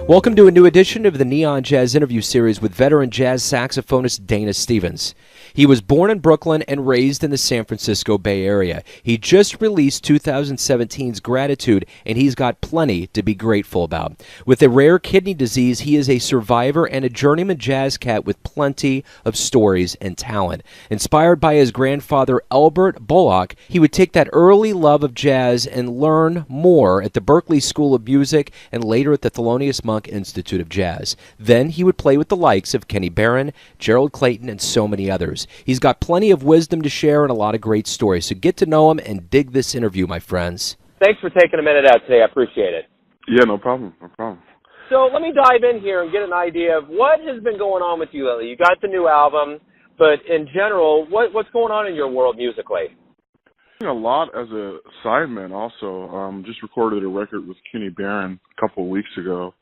Welcome to a new edition of the Neon Jazz interview series with veteran jazz saxophonist Dayna Stephens. He was born in Brooklyn and raised in the San Francisco Bay Area. He just released 2017's Gratitude, and he's got plenty to be grateful about. With a rare kidney disease, he is a survivor and a journeyman jazz cat with plenty of stories and talent. Inspired by his grandfather, Elbert Bullock, he would take that early love of jazz and learn more at the Berklee School of Music and later at the Thelonious Institute of Jazz. Then he would play with the likes of Barron, Gerald, Clayton, and so many others. He's got plenty of wisdom to share and a lot of great stories, so get to know him and dig this interview, my friends. Thanks for taking a minute out today. I appreciate it. Yeah, no problem. No problem. So let me dive in here and get an idea of what has been going on with you lately. You got the new album, but in general, what's going on in your world musically? A lot as a sideman also. Just recorded a record with Barron a couple of weeks ago.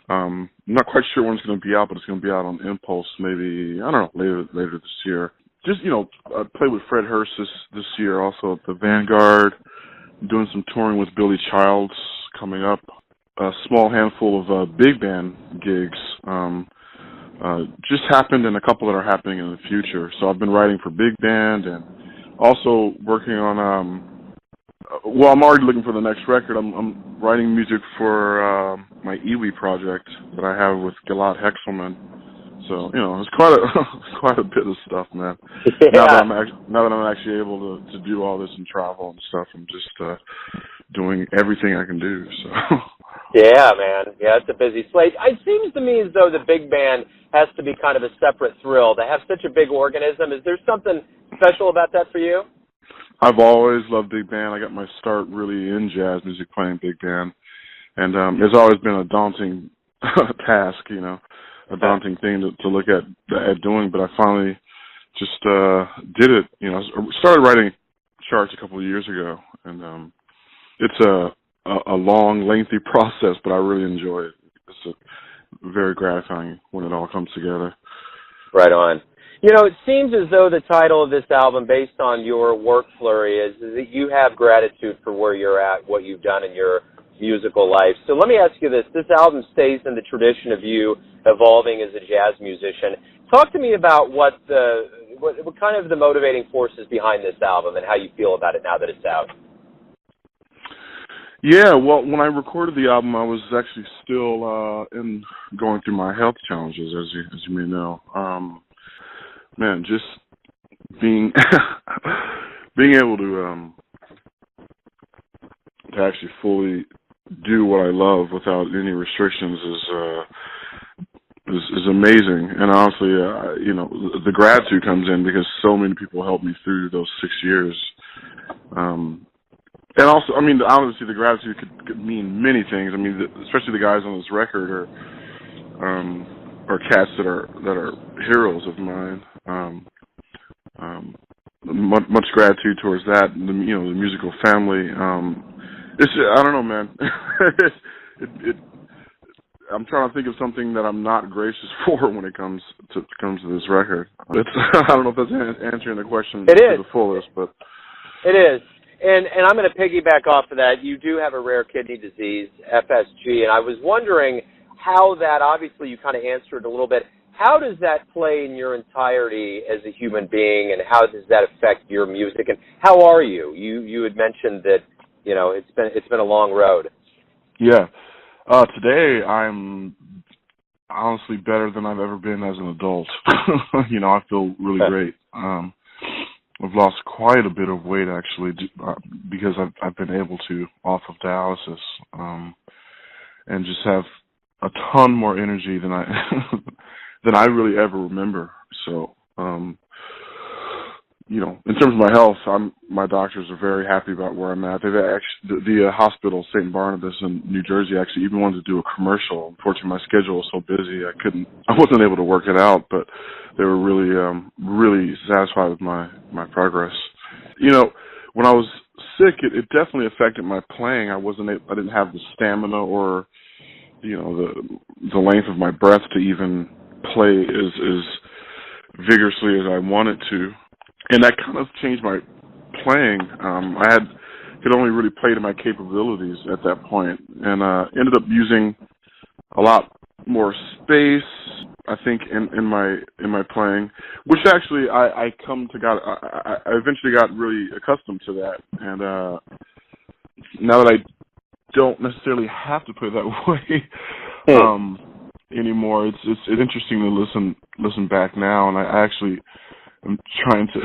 I'm not quite sure when it's going to be out, but it's going to be out on Impulse maybe, I don't know, later this year. Just, I played with Fred Hurst this year also at the Vanguard, doing some touring with Billy Childs coming up, a small handful of big band gigs. Just happened and a couple that are happening in the future. So I've been writing for big band and also working on I'm already looking for the next record. I'm writing music for my Iwi project that I have with Gilad Hexelman. So it's quite a bit of stuff, man. Yeah. Now that I'm actually able to do all this and travel and stuff, I'm just doing everything I can do. So. Yeah, man. Yeah, it's a busy slate. It seems to me as though the big band has to be kind of a separate thrill. They have such a big organism. Is there something special about that for you? I've always loved big band. I got my start really in jazz music playing big band. And it's always been a daunting task, a daunting thing to look at doing. But I finally just did it. I started writing charts a couple of years ago. And it's a long, lengthy process, but I really enjoy it. It's very gratifying when it all comes together. Right on. It seems as though the title of this album, based on your work flurry, is that you have gratitude for where you're at, what you've done in your musical life. So let me ask you this. This album stays in the tradition of you evolving as a jazz musician. Talk to me about what kind of the motivating forces behind this album and how you feel about it now that it's out. Yeah, well, when I recorded the album, I was actually still going through my health challenges, as you may know. Man, just being able to actually fully do what I love without any restrictions is amazing. And honestly, the gratitude comes in because so many people helped me through those 6 years. And also, obviously, the gratitude could mean many things. Especially the guys on this record are cats that are heroes of mine. Much gratitude towards that. The musical family. I don't know, man. I'm trying to think of something that I'm not gracious for when it comes to this record. I don't know if that's answering the question to the fullest, but it is. And I'm going to piggyback off of that. You do have a rare kidney disease, FSG, and I was wondering how that, obviously you kind of answered a little bit, how does that play in your entirety as a human being, and how does that affect your music, and how are you? You had mentioned that, it's been a long road. Yeah. Today I'm honestly better than I've ever been as an adult. I feel really great. I've lost quite a bit of weight actually because I've been able to off of dialysis, and just have a ton more energy than I really ever remember. So, in terms of my health, my doctors are very happy about where I'm at. They've actually, the hospital, St. Barnabas in New Jersey, actually even wanted to do a commercial. Unfortunately, my schedule was so busy, I wasn't able to work it out, but they were really satisfied with my progress. When I was sick, it definitely affected my playing. I didn't have the stamina or, the length of my breath to even play as vigorously as I wanted to. And that kind of changed my playing. I could only really play to my capabilities at that point, and ended up using a lot more space, I think, in my playing, which actually I eventually got really accustomed to that, and now that I don't necessarily have to play that way anymore, it's interesting to listen back now, and I actually am trying to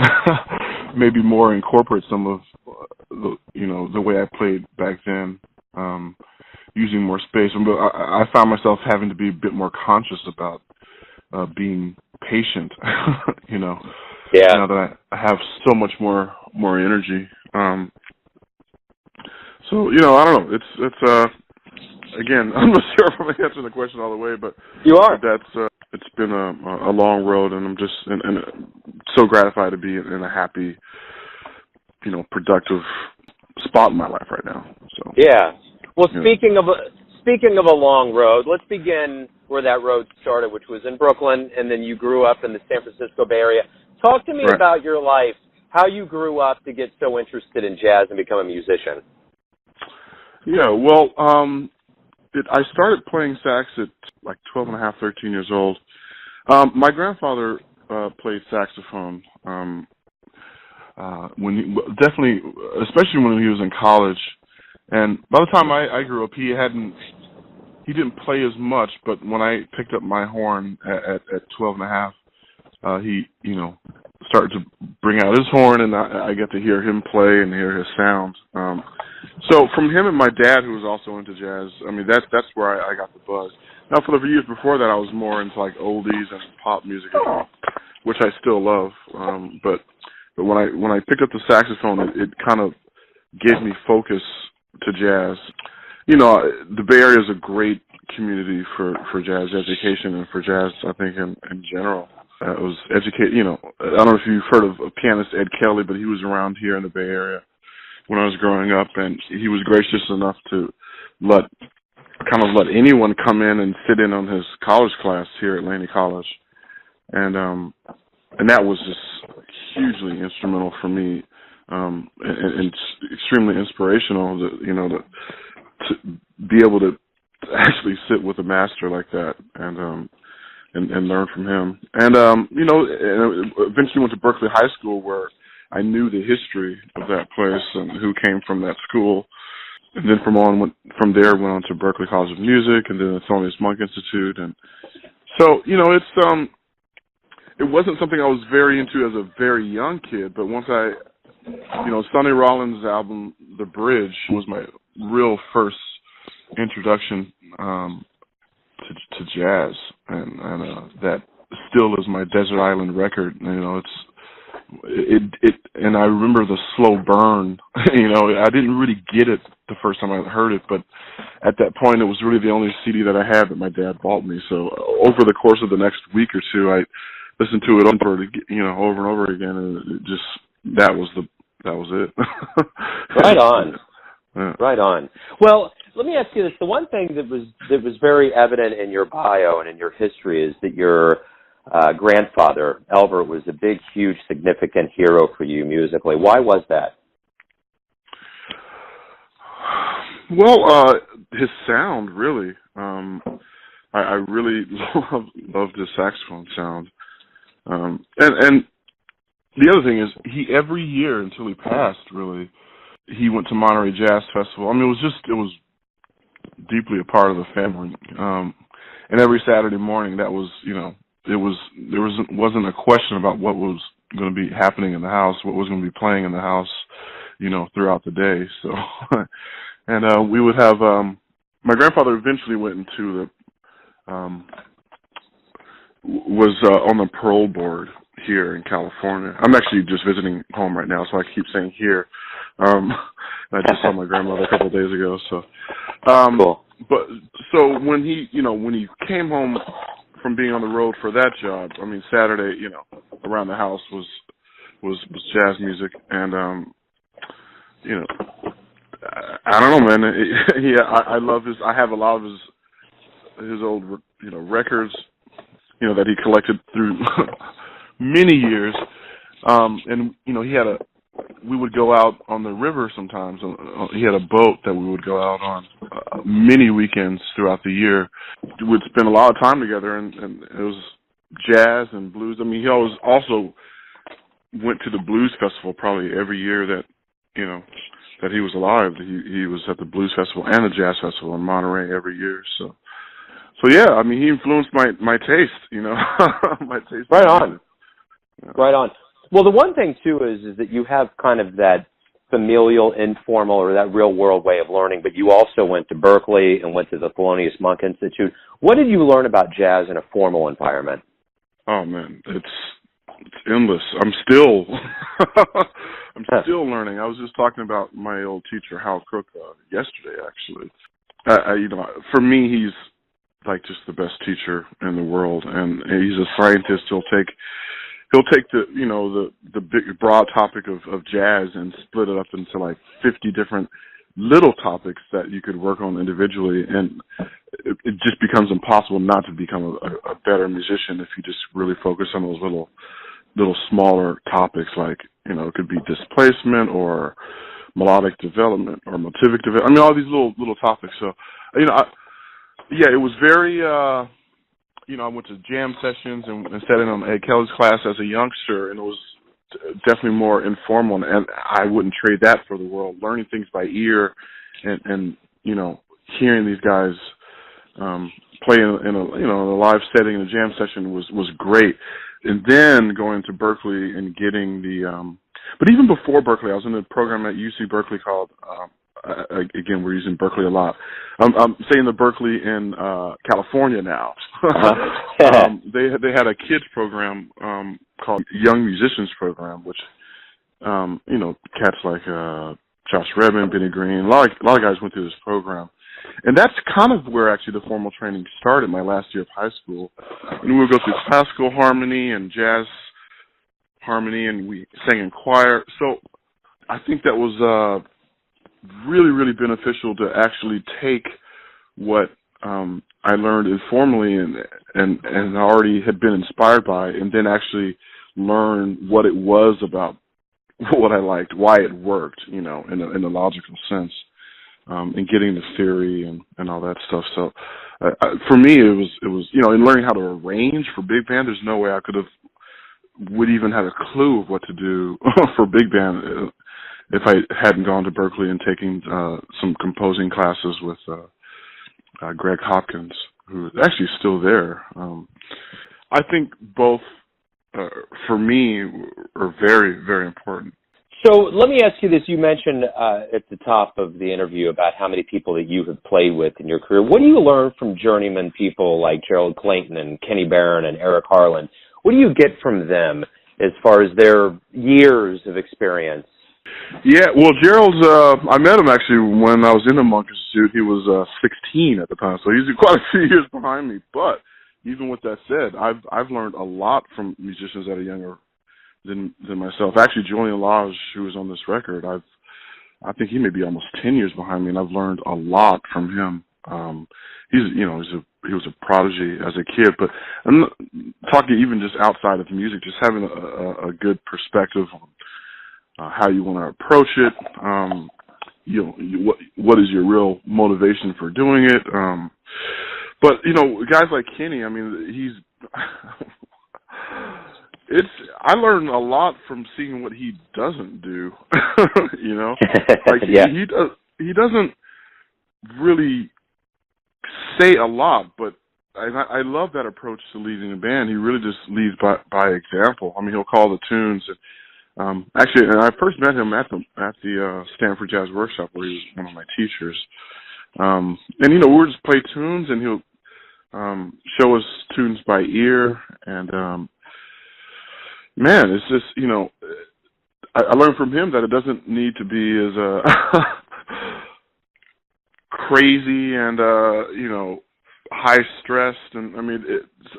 maybe more incorporate some of the way I played back then. Using more space, but I found myself having to be a bit more conscious about being patient. Now that I have so much more energy. So I don't know. It's again, I'm not sure if I'm answering the question all the way, but you are. That's it's been a long road, and I'm just and so gratified to be in a happy, productive spot in my life right now. So yeah. Well, speaking of a long road, let's begin where that road started, which was in Brooklyn, and then you grew up in the San Francisco Bay Area. Talk to me about your life, how you grew up to get so interested in jazz and become a musician. Yeah, well, I started playing sax at like 12 and a half, 13 years old. My grandfather played saxophone definitely, especially when he was in college. And by the time I grew up, he didn't play as much, but when I picked up my horn at 12 and a half, he, started to bring out his horn, and I get to hear him play and hear his sound. So from him and my dad, who was also into jazz, I mean, that's where I got the buzz. Now, for the years before that, I was more into like oldies and pop music, which I still love. But when I picked up the saxophone, it kind of gave me focus to jazz. The Bay Area is a great community for jazz education and for jazz, I think, in general. It was educate. I don't know if you've heard of pianist Ed Kelly, but he was around here in the Bay Area when I was growing up, and he was gracious enough to let anyone come in and sit in on his college class here at Laney College, and that was just hugely instrumental for me. And extremely inspirational, to be able to actually sit with a master like that and learn from him. And eventually went to Berklee High School, where I knew the history of that place and who came from that school. And then from there went on to Berklee College of Music, and then the Thelonious Monk Institute. And so it wasn't something I was very into as a very young kid, but once Sonny Rollins' album, The Bridge, was my real first introduction to jazz, and that still is my Desert Island record. And I remember the slow burn. I didn't really get it the first time I heard it, but at that point, it was really the only CD that I had that my dad bought me. So over the course of the next week or two, I listened to it over and over again, and that was it. Right on. Yeah. Right on. Well, let me ask you this. The one thing that was very evident in your bio and in your history is that your grandfather, Elbert, was a big, huge, significant hero for you musically. Why was that? Well, his sound, really. I really loved his saxophone sound. And the other thing is, every year until he passed, really, he went to Monterey Jazz Festival. I mean, it was deeply a part of the family. And every Saturday morning, that was, there wasn't a question about what was going to be happening in the house, what was going to be playing in the house, throughout the day. So, and we would have, my grandfather eventually went into was on the parole board here in California. I'm actually just visiting home right now, so I keep saying here. I just saw my grandmother a couple of days ago. So, cool. But so when he came home from being on the road for that job, I mean, Saturday, around the house was jazz music, and I don't know, man. I love his. I have a lot of his old records, that he collected through many years. And he had we would go out on the river sometimes. He had a boat that we would go out on many weekends throughout the year. We would spend a lot of time together, and it was jazz and blues. I mean, he always also went to the blues festival probably every year that, you know, that he was alive. He was at the blues festival and the jazz festival in Monterey every year. So yeah, I mean, he influenced my taste, you know, my taste. Right on. Yeah. Right on. Well, the one thing, too, is that you have kind of that familial, informal, or that real-world way of learning, but you also went to Berklee and went to the Thelonious Monk Institute. What did you learn about jazz in a formal environment? Oh, man, it's endless. I'm still learning. I was just talking about my old teacher, Hal Crook, yesterday, actually. You know, for me, he's like just the best teacher in the world, and he's a scientist. He'll take the, you know, the big broad topic of jazz and split it up into like 50 different little topics that you could work on individually, and it just becomes impossible not to become a better musician if you just really focus on those little smaller topics, like, you know, it could be displacement or melodic development or motivic development. I mean, all these little topics. So, you know, it was very, you know, I went to jam sessions and sat in on Ed Kelly's class as a youngster, and it was definitely more informal, and I wouldn't trade that for the world. Learning things by ear and you know, hearing these guys play in a live setting in a jam session was great. And then going to Berklee and getting but even before Berklee, I was in a program at UC Berkeley called, again, we're using Berklee a lot. I'm saying the Berklee in California now. They had a kids program called Young Musicians Program, which, you know, cats like Josh Redman, Benny Green, a lot of guys went through this program. And that's kind of where actually the formal training started, my last year of high school. And we would go through classical harmony and jazz harmony, and we sang in choir. So I think that was really, really beneficial to actually take what I learned informally and already had been inspired by, and then actually learn what it was about what I liked, why it worked, you know, in a logical sense. And getting the theory and all that stuff. So for me, it was, you know, in learning how to arrange for big band, there's no way I would even have a clue of what to do for big band if I hadn't gone to Berklee and taken some composing classes with Greg Hopkins, who is actually still there. I think both, for me, are very, very important. So let me ask you this. You mentioned at the top of the interview about how many people that you have played with in your career. What do you learn from journeyman people like Gerald Clayton and Kenny Barron and Eric Harlan? What do you get from them as far as their years of experience? Yeah, well, Gerald, I met him actually when I was in the Monk Institute. He was 16 at the time, so he's quite a few years behind me. But even with that said, I've learned a lot from musicians at a younger than myself. Actually, Julian Lage, who was on this record, I think he may be almost 10 years behind me, and I've learned a lot from him. He was a prodigy as a kid, but I'm talking even just outside of music, just having a good perspective on how you want to approach it. You know, what is your real motivation for doing it? But you know, guys like Kenny, I mean, I learn a lot from seeing what he doesn't do. You know, like yeah. he doesn't really say a lot, but I love that approach to leading a band. He really just leads by example. I mean, he'll call the tunes. Actually, and I first met him at the Stanford Jazz Workshop, where he was one of my teachers. And you know, we'll just play tunes, and he'll show us tunes by ear, and man, it's just, you know, I learned from him that it doesn't need to be as crazy and you know, high stressed, and I mean,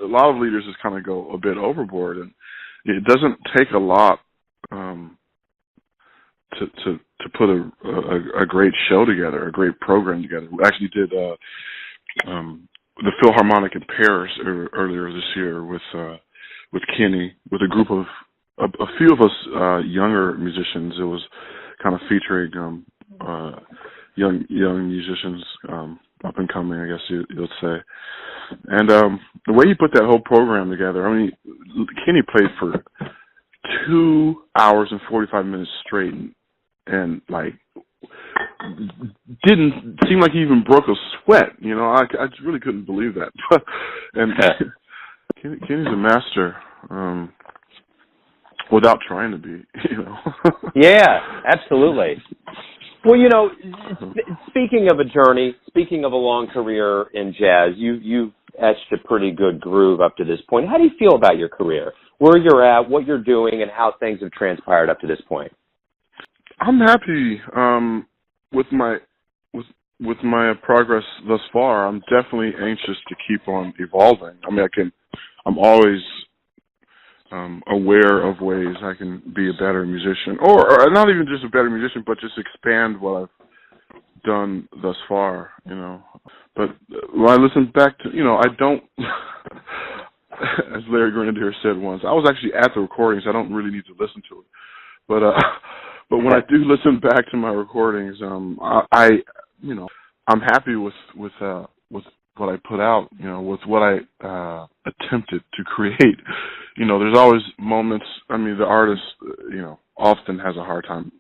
a lot of leaders just kind of go a bit overboard, and it doesn't take a lot to put a great show together, a great program together. We actually did the Philharmonic in Paris earlier this year with Kenny, with a group of a few of us younger musicians. It was kind of featuring young musicians, up and coming, I guess you'd say. And the way he put that whole program together, I mean, Kenny played for 2 hours and 45 minutes straight, and like didn't seem like he even broke a sweat. You know, I just really couldn't believe that. And Kenny's a master, without trying to be. You know. Yeah, absolutely. Well, you know, speaking of a journey, speaking of a long career in jazz, you've etched a pretty good groove up to this point. How do you feel about your career, where you're at, what you're doing, and how things have transpired up to this point? I'm happy with my progress thus far. I'm definitely anxious to keep on evolving. I mean, I'm always aware of ways I can be a better musician, or not even just a better musician, but just expand what I've done thus far, you know. But when I listen back to, you know, I don't, as Larry Grenadier said once, I was actually at the recordings. I don't really need to listen to it. But when I do listen back to my recordings, I you know, I'm happy with what I put out, you know, with what I attempted to create. You know, there's always moments, I mean, the artist, you know, often has a hard time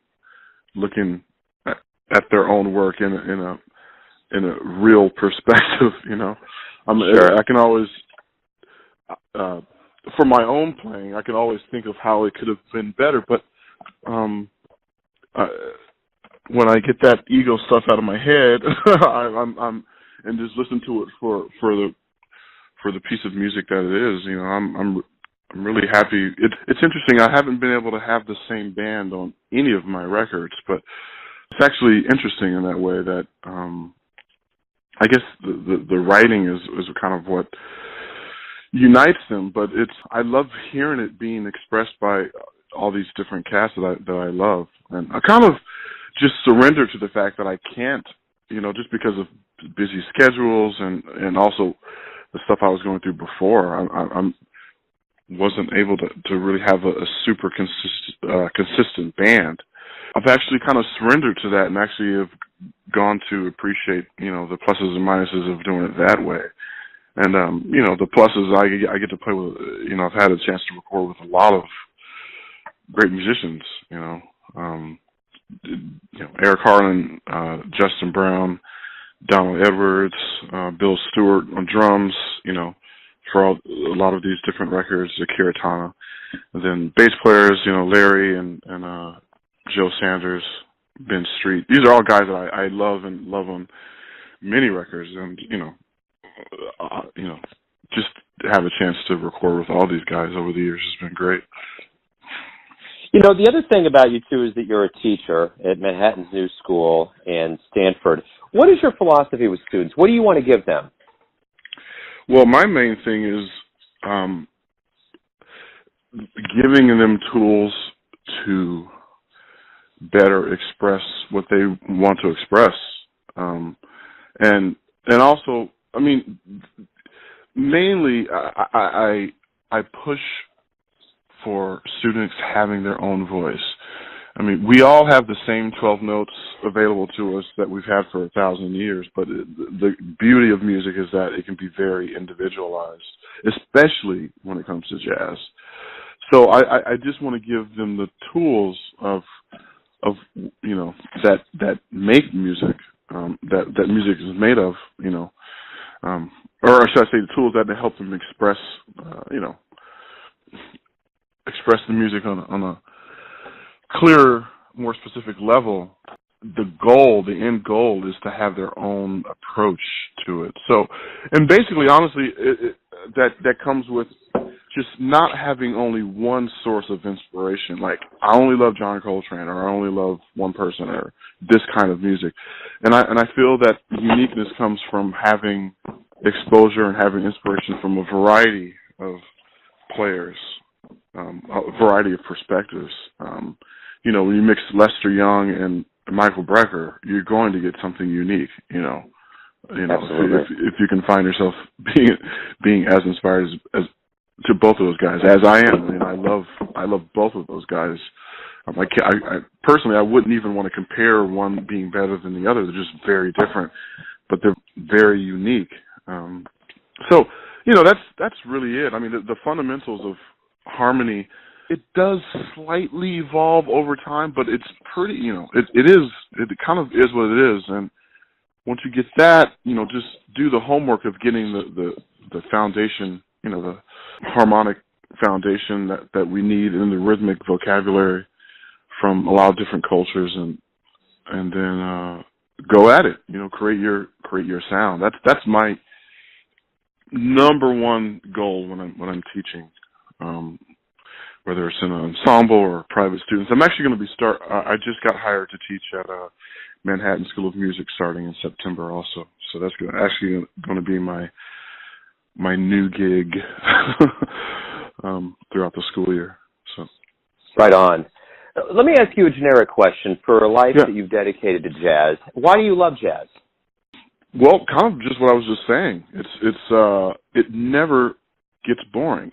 looking at their own work in a real perspective, you know. Sure. I can always, for my own playing, I can always think of how it could have been better, but when I get that ego stuff out of my head, I'm and just listen to it for the piece of music that it is. You know, I'm really happy. It's interesting. I haven't been able to have the same band on any of my records, but it's actually interesting in that way that I guess the writing is kind of what unites them. But I love hearing it being expressed by all these different casts that I love, and I kind of just surrender to the fact that I can't, you know, just because of busy schedules and also the stuff I was going through before. I wasn't able to really have a super consistent band. I've actually kind of surrendered to that and actually have gone to appreciate, you know, the pluses and minuses of doing it that way. And you know, the pluses I get to play with. You know, I've had a chance to record with a lot of great musicians. You know, Eric Harlan, Justin Brown, Donald Edwards, Bill Stewart on drums, you know, for a lot of these different records, Akira Tana. And then bass players, you know, Larry and Joe Sanders, Ben Street. These are all guys that I love and love on many records. And, you know, just to have a chance to record with all these guys over the years has been great. You know, the other thing about you, too, is that you're a teacher at Manhattan's New School and Stanford. What is your philosophy with students? What do you want to give them? Well, my main thing is giving them tools to better express what they want to express. And also, I mean, mainly I push for students having their own voice. I mean, we all have the same 12 notes available to us that we've had for 1,000 years, but the beauty of music is that it can be very individualized, especially when it comes to jazz. So I just want to give them the tools of you know, that make music, that music is made of, you know, or should I say the tools that help them express, you know, express the music on a clearer, more specific level. The end goal is to have their own approach to it. So, and basically, honestly, that comes with just not having only one source of inspiration. Like, I only love John Coltrane, or I only love one person, or this kind of music. And I feel that uniqueness comes from having exposure and having inspiration from a variety of players. A variety of perspectives. You know, when you mix Lester Young and Michael Brecker, you're going to get something unique. You know, Absolutely. if you can find yourself being as inspired as to both of those guys, as I am. And I love both of those guys. I personally, I wouldn't even want to compare one being better than the other. They're just very different, but they're very unique. So, that's really it. I mean, the fundamentals of harmony, it does slightly evolve over time, but it's pretty, it kind of is what it is. And once you get that, just do the homework of getting the foundation, the harmonic foundation that we need in the rhythmic vocabulary from a lot of different cultures, and then go at it. Create your sound. That's my number one goal when I'm teaching, whether it's in an ensemble or private students. I'm actually going to be I just got hired to teach at Manhattan School of Music starting in September also. So that's actually going to be my new gig throughout the school year. So, right on. Let me ask you a generic question. For a life that you've dedicated to jazz, why do you love jazz? Well, kind of just what I was just saying. It never gets boring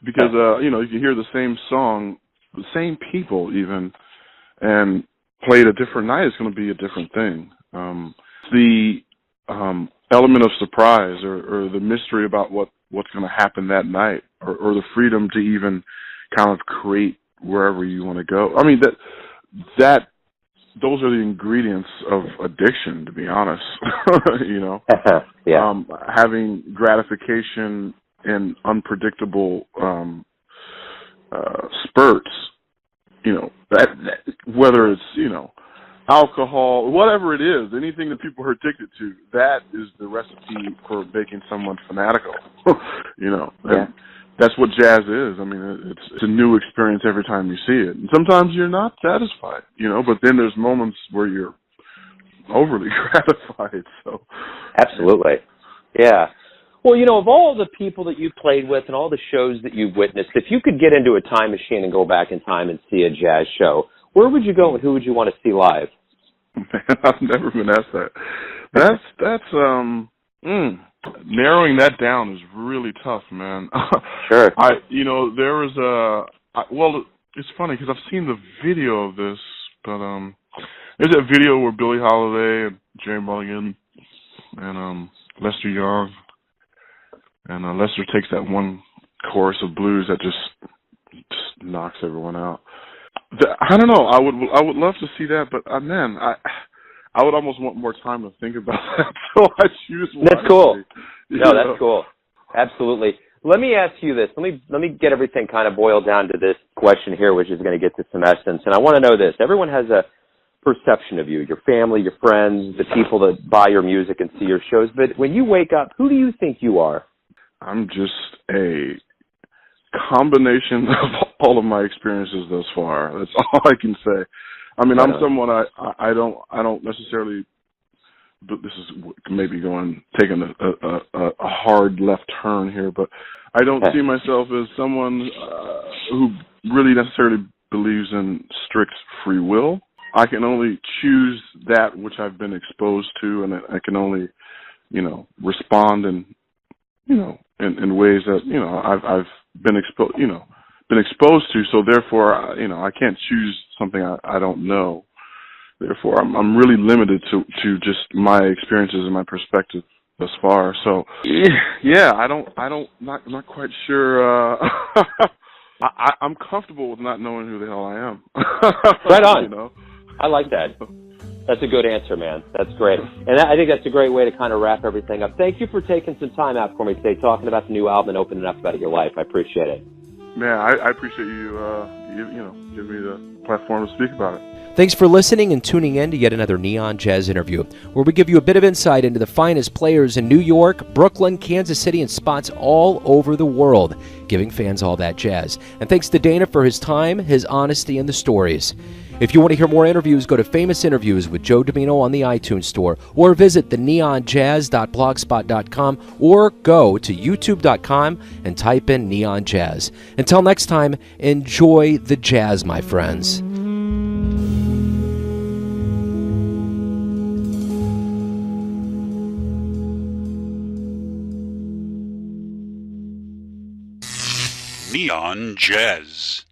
because you can hear the same song, the same people even, and played a different night. It's going to be a different thing. The element of surprise or the mystery about what's going to happen that night, or the freedom to even kind of create wherever you want to go. I mean, those are the ingredients of addiction, to be honest. Yeah. Having gratification in unpredictable spurts, that whether it's, alcohol, whatever it is, anything that people are addicted to, that is the recipe for making someone fanatical. And that's what jazz is. I mean, it's a new experience every time you see it. And sometimes you're not satisfied, but then there's moments where you're overly gratified. So, absolutely. Yeah. Well, of all the people that you've played with and all the shows that you've witnessed, if you could get into a time machine and go back in time and see a jazz show, where would you go and who would you want to see live? Man, I've never been asked that. That's narrowing that down is really tough, man. Sure. There was well, it's funny because I've seen the video of this, but there's that video where Billie Holiday and Jerry Mulligan and Lester Young, and Lester takes that one chorus of blues that just knocks everyone out. I don't know. I would love to see that, but man, I would almost want more time to think about that. So I choose wisely. That's cool. No, that's cool. Absolutely. Let me ask you this. Let me get everything kind of boiled down to this question here, which is going to get to some essence. And I want to know this. Everyone has a perception of you, your family, your friends, the people that buy your music and see your shows. But when you wake up, who do you think you are? I'm just a combination of all of my experiences thus far. That's all I can say. I mean, I'm someone I don't necessarily. But this is maybe taking a hard left turn here, but I don't see myself as someone who really necessarily believes in strict free will. I can only choose that which I've been exposed to, and I can only, respond in ways that I've been exposed to. So therefore, I can't choose something I don't know. Therefore, I'm really limited to just my experiences and my perspective thus far. So, yeah, not quite sure. I'm comfortable with not knowing who the hell I am. Right on. I like that. That's a good answer, man. That's great. And I think that's a great way to kind of wrap everything up. Thank you for taking some time out for me today, talking about the new album and opening up about your life. I appreciate it. Man, I appreciate you, giving me the platform to speak about it. Thanks for listening and tuning in to yet another Neon Jazz interview, where we give you a bit of insight into the finest players in New York, Brooklyn, Kansas City, and spots all over the world, giving fans all that jazz. And thanks to Dayna for his time, his honesty, and the stories. If you want to hear more interviews, go to Famous Interviews with Joe Domino on the iTunes Store, or visit theneonjazz.blogspot.com, or go to youtube.com and type in Neon Jazz. Until next time, enjoy the jazz, my friends. Neon Jazz.